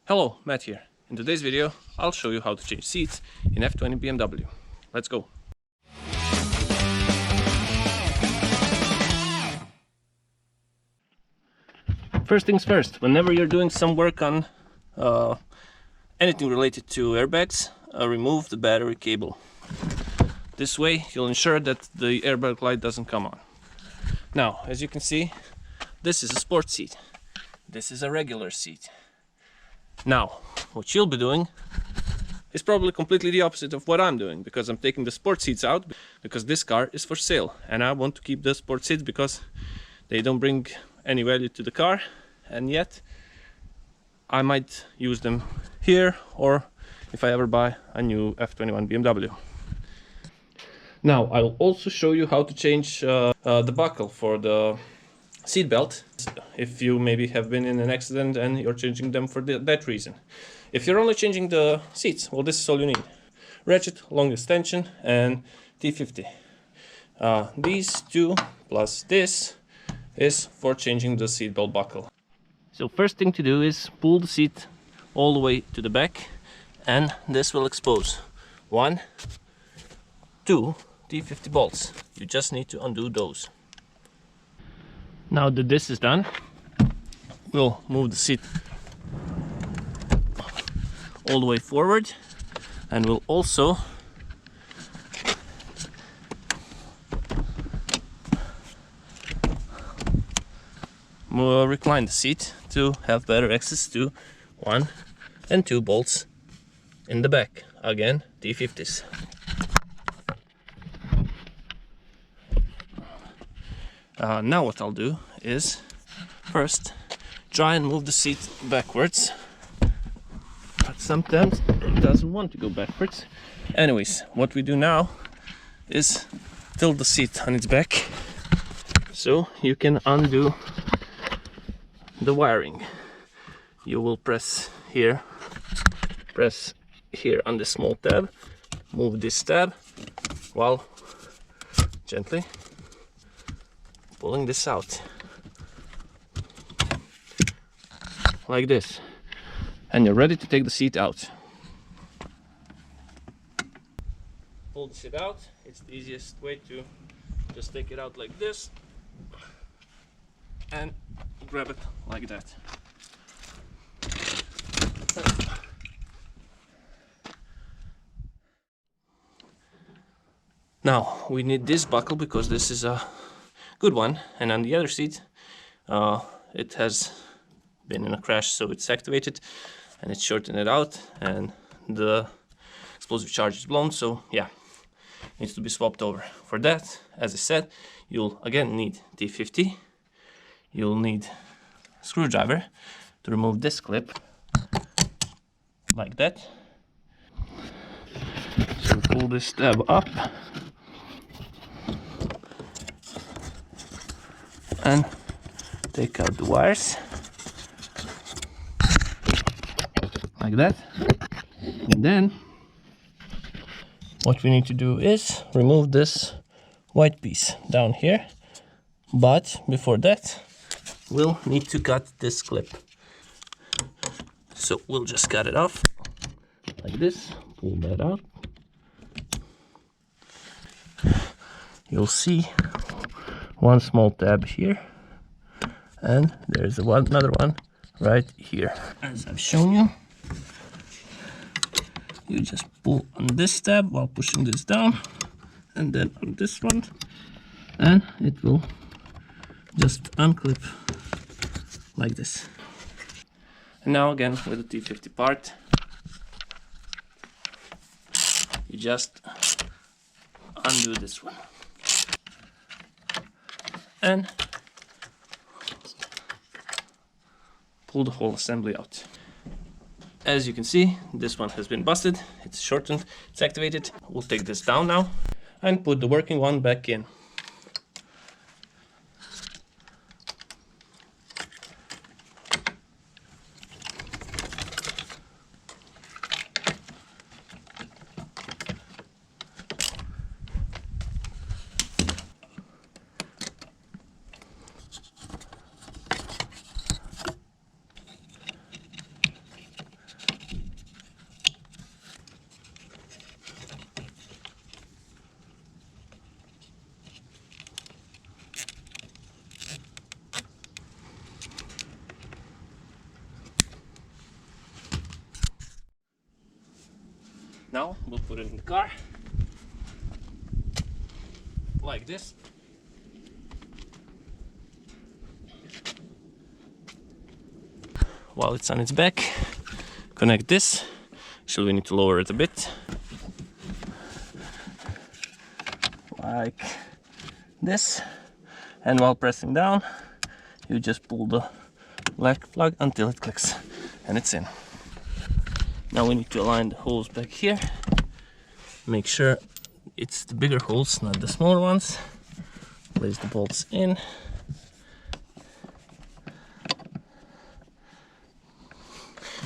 Hello, Matt here. In today's video, I'll show you how to change seats in F20 BMW. Let's go! First things first, whenever you're doing some work on anything related to airbags, remove the battery cable. This way you'll ensure that the airbag light doesn't come on. Now, as you can see, this is a sport seat. This is a regular seat. Now, what you'll be doing is probably completely the opposite of what I'm doing, because I'm taking the sport seats out because this car is for sale and I want to keep the sport seats because they don't bring any value to the car, and yet I might use them here or if I ever buy a new F21 BMW. Now, I'll also show you how to change the buckle for the seat belt if you maybe have been in an accident and you're changing them for that reason. If you're only changing the seats, well, this is all you need: ratchet, long extension, and T50. These two plus this is for changing the seat belt buckle. So first thing to do is pull the seat all the way to the back, and this will expose 1, 2 T50 bolts. You just need to undo those. Now that this is done, we'll move the seat all the way forward, and we'll also recline the seat to have better access to 1 and 2 bolts in the back. Again, T50s. Now what I'll do is first try and move the seat backwards, but sometimes it doesn't want to go backwards. Anyways, what we do now is tilt the seat on its back so you can undo the wiring. You will press here on the small tab, move this tab while gently pulling this out like this, and you're ready to take the seat out. Pull the seat out. It's the easiest way to just take it out like this and grab it like that. Now we need this buckle because this is a good one, and on the other seat it has been in a crash, so it's activated and it's shortened it out and the explosive charge is blown, so yeah, it needs to be swapped over. For that, as I said, you'll again need T50. You'll need a screwdriver to remove this clip like that. So pull this tab up and take out the wires like that. And then what we need to do is remove this white piece down here, but before that we'll need to cut this clip. So we'll just cut it off like this, pull that out. You'll see one small tab here, and there's another one right here. As I've shown you, you just pull on this tab while pushing this down, and then on this one, and it will just unclip like this. And now again with the T50 part, you just undo this one and pull the whole assembly out. As you can see, this one has been busted, it's shortened, it's activated. We'll take this down now and put the working one back in. Now we'll put it in the car like this. While it's on its back, connect this. Actually, we need to lower it a bit, like this. And while pressing down, you just pull the black plug until it clicks and it's in. Now we need to align the holes back here. Make sure it's the bigger holes, not the smaller ones. Place the bolts in.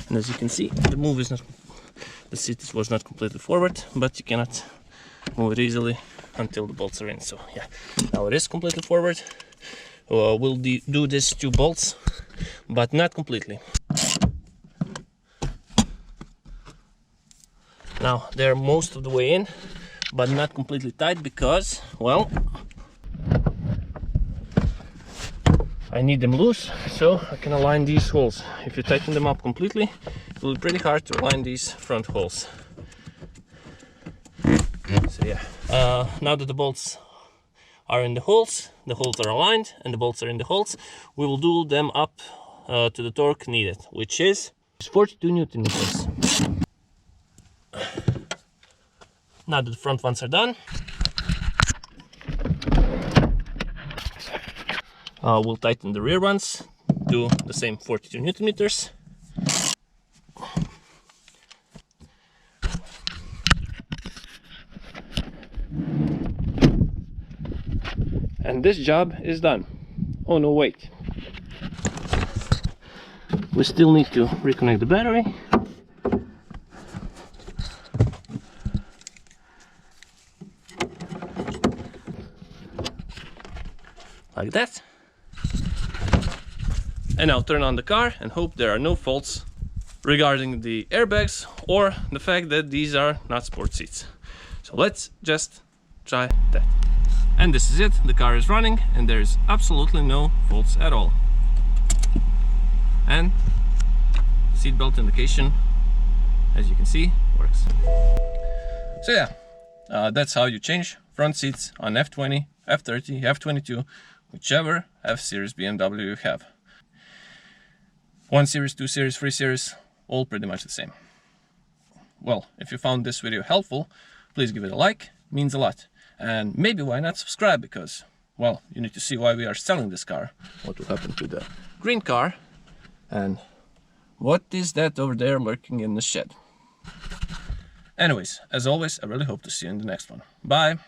And as you can see, the seat was not completely forward, but you cannot move it easily until the bolts are in. So yeah, now it is completely forward. We'll do this 2 bolts, but not completely. Now they're most of the way in, but not completely tight because, well, I need them loose so I can align these holes. If you tighten them up completely, it will be pretty hard to align these front holes. So yeah, now that the bolts are in the holes are aligned and the bolts are in the holes, we will do them up to the torque needed, which is 42 Newton meters. Now that the front ones are done, we'll tighten the rear ones, do the same 42 Newton meters. And this job is done. Oh no, wait. We still need to reconnect the battery. Like that. And now turn on the car and hope there are no faults regarding the airbags or the fact that these are not sport seats. So let's just try that. And this is it, the car is running and there's absolutely no faults at all. And seatbelt indication, as you can see, works. So yeah, that's how you change front seats on F20, F30, F22, whichever F-Series BMW you have. 1 Series, 2 Series, 3 Series, all pretty much the same. Well, if you found this video helpful, please give it a like, it means a lot. And maybe why not subscribe, because, well, you need to see why we are selling this car. What will happen to the green car, and what is that over there lurking in the shed. Anyways, as always, I really hope to see you in the next one. Bye!